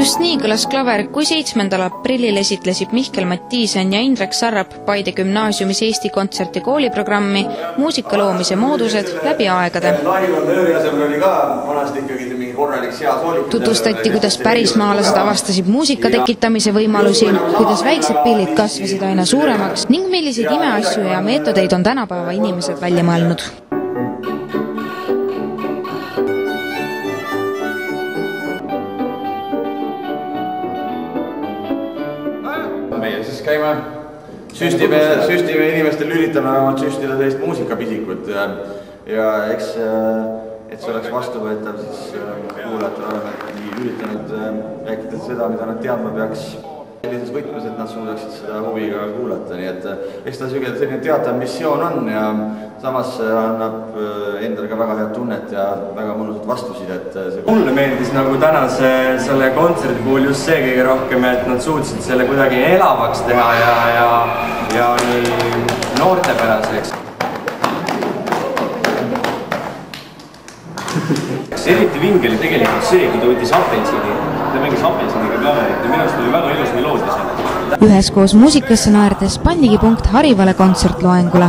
Just nii kõlas klaver, kui 7. aprillil esitlesid Mihkel Mattiisen ja Indrek Sarrap Paide gümnaasiumis Eesti Kontserti kooliprogrammi muusika loomise moodused läbi aegade. Tutvustati, kuidas pärismaalased avastasid muusika tekitamise võimalusi, kuidas väiksed pillid kasvasid aina suuremaks ning milliseid imeasju ja meetodeid on tänapäeva inimesed välja mõelnud. Meie siis käime süstime inimestel lülitame omad süstile sellist muusikapisikut ja eks et see oleks vastuvõetav, siis kuulajatel oleme nii üritanud rääkida seda, mida nad teadma peaks sellises võtmes, et nad suudaksid seda huviga kuulata, nii et eks ta selline teatav missioon on ja samas annab endale ka väga head tunnet ja väga mõnusad vastusidet. Mulle meeldis nagu tänase selle kontserdi puhul just see kõige rohkem, et nad suutsid selle kuidagi elavaks teha ja nii noortepäraseks. Eriti vinge oli tegelikult see, kui ta võttis apelsini. Ta mängis apelsiniga klaverit ja minu arust oli väga ilus meloodia seal. Üheskoos muusikasse naerdes pandigi punkt Harivale kontsertloengule.